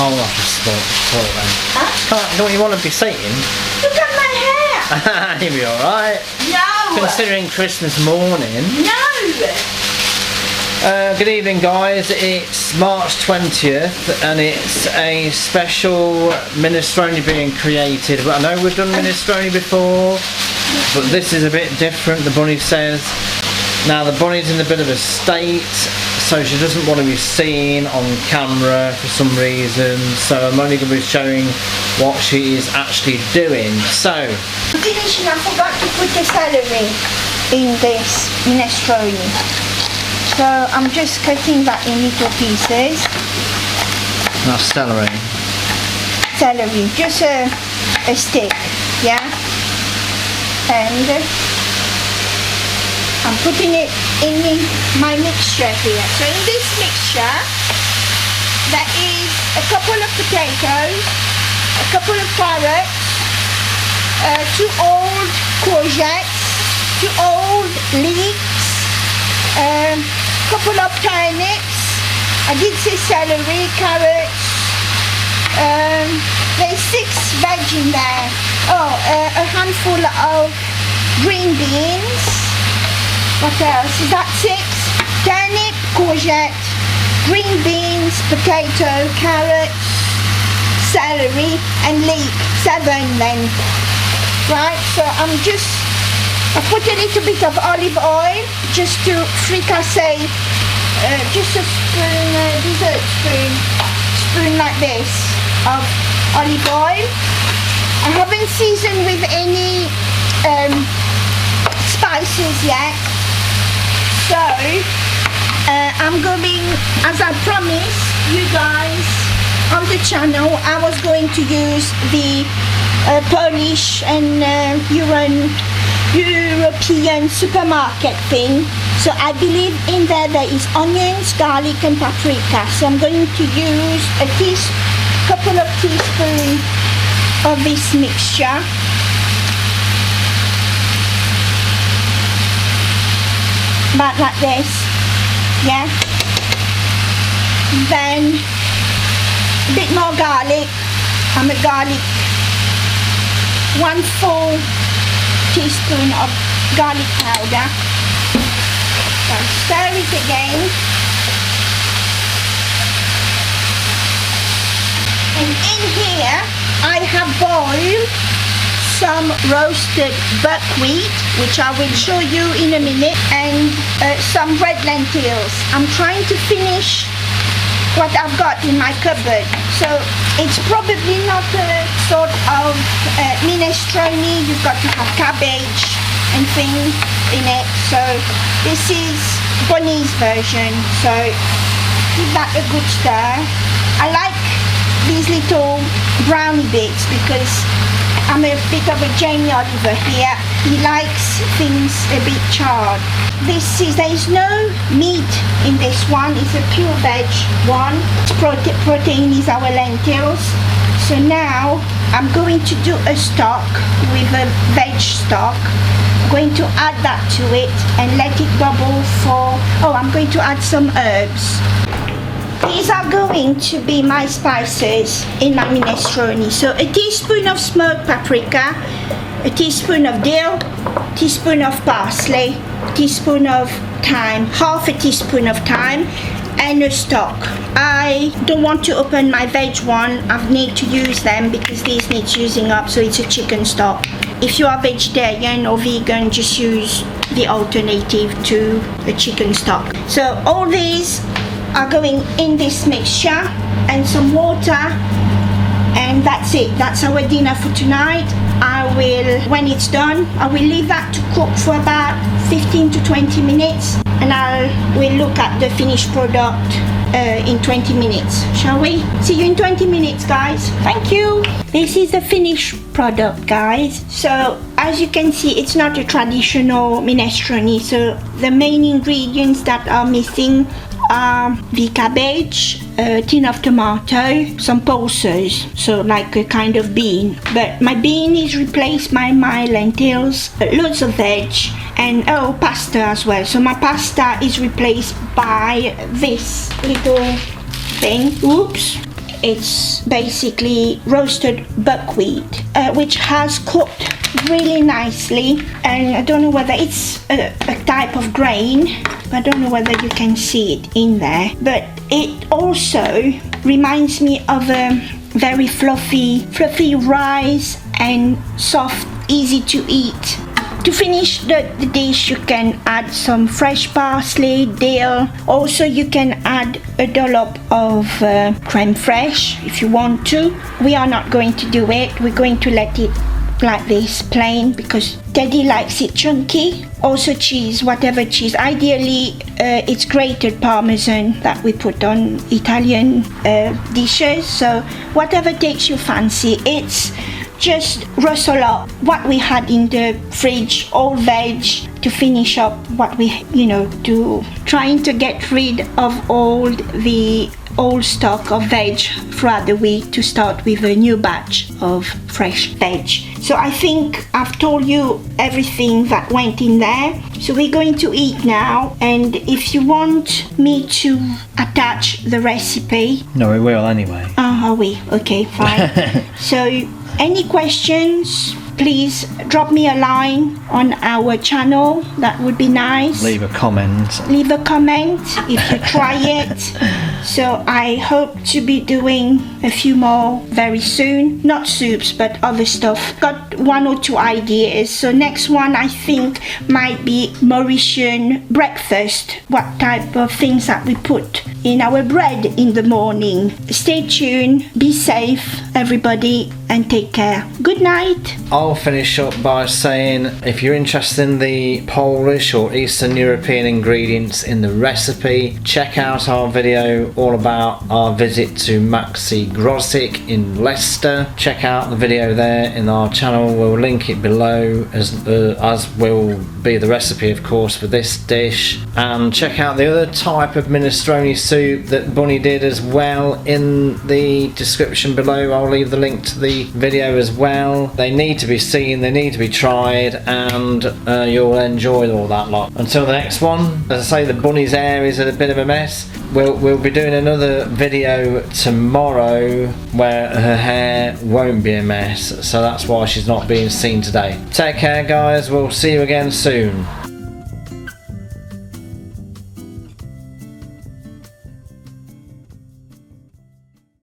Oh, I can sport then. Huh? Don't you want to be sitting? Look at my hair! You'll be alright. No! Considering Christmas morning. No! Good evening guys, it's March 20th and it's a special minestrone being created. I know we've done minestrone before, but this is a bit different, the bunny says. Now the bunny's in a bit of a state, so she doesn't want to be seen on camera for some reason, so I'm only going to be showing what she is actually doing. So, Finishing, I forgot to put the celery in this minestrone. So I'm just cutting that in little pieces. that's celery. Celery, just a stick, yeah? And I'm putting it in my mixture here. So in this mixture, there is a couple of potatoes, a couple of carrots, 2 old courgettes, 2 old leeks, couple of turnips, I did say celery, carrots, there's 6 veg in there, a handful of green beans, what else, is that 6? Turnip, courgette, green beans, potato, carrots, celery and leek, 7 then, right, so I put a little bit of olive oil just to fricassee, just a spoon, dessert spoon like this of olive oil. I haven't seasoned with any spices yet, so I'm going, as I promised you guys on the channel, I was going to use the Polish and European supermarket thing. So I believe in there is onions, garlic and paprika. So I'm going to use a couple of teaspoons of this mixture. About like this, yeah. Then a bit more garlic. I'm a garlic, 1 full teaspoon of garlic powder. So stir it again. And in here I have boiled some roasted buckwheat, which I will show you in a minute, and some red lentils. I'm trying to finish what I've got in my cupboard. So it's probably not a sort of minestrone. You've got to have cabbage and things in it. So this is Bonnie's version. So give that a good stir. I like these little brownie bits because I'm a bit of a Jamie Oliver here. He likes things a bit charred. There is no meat in this one. It's a pure veg one. Protein is our lentils. So now I'm going to do a stock with a veg stock. I'm going to add that to it and let it bubble for, I'm going to add some herbs. These are going to be my spices in my minestrone. So a teaspoon of smoked paprika, a teaspoon of dill, a teaspoon of parsley, a teaspoon of thyme, half a teaspoon of thyme, and a stock. I don't want to open my veg one. I need to use them because these needs using up, so it's a chicken stock. If you are vegetarian or vegan, just use the alternative to the chicken stock. So all these are going in this mixture and some water, and that's it. That's our dinner for tonight. When it's done, I will leave that to cook for about 15 to 20 minutes, and we'll look at the finished product in 20 minutes, shall we? See you in 20 minutes, guys. Thank you. This is the finished product, guys. So as you can see, it's not a traditional minestrone. So the main ingredients that are missing are the cabbage, a tin of tomato, some pulses, so like a kind of bean. But my bean is replaced by my lentils, loads of veg, and pasta as well. So my pasta is replaced by this little thing. Oops. it's basically roasted buckwheat, which has cooked really nicely. And I don't know whether it's a type of grain. I don't know whether you can see it in there, but it also reminds me of a very fluffy rice and soft, easy to eat. To finish the dish, you can add some fresh parsley, dill. Also, you can add a dollop of creme fraiche if you want to. We are not going to do it. We're going to let it like this, plain, because Teddy likes it chunky. Also cheese, whatever cheese. Ideally, it's grated Parmesan that we put on Italian dishes. So whatever takes your fancy. It's just rustle up what we had in the fridge, all veg, to finish up what we, trying to get rid of all the old stock of veg throughout the week to start with a new batch of fresh veg. So I think I've told you everything that went in there. So we're going to eat now, and if you want me to attach the recipe... No, we will anyway. Oh, are we? Okay, fine. So any questions, please drop me a line on our channel. That would be nice. Leave a comment if you try it. So I hope to be doing a few more very soon. Not soups, but other stuff. Got 1 or 2 ideas. So next one I think might be Mauritian breakfast. What type of things that we put in our bread in the morning. Stay tuned. Be safe, everybody, and take care. Good night. I'll finish up by saying, if you're interested in the Polish or Eastern European ingredients in the recipe, check out our video all about our visit to Maxi Grosik in Leicester. Check out the video there in our channel. We'll link it below, as will be the recipe, of course, for this dish. And check out the other type of minestrone soup that Bunny did as well in the description below. I'll leave the link to the video as well. They need to be seen, they need to be tried, and you'll enjoy all that lot. Until the next one, as I say, the Bunny's hair is a bit of a mess. We'll be doing another video tomorrow where her hair won't be a mess, so that's why she's not being seen today. Take care, guys. We'll see you again soon.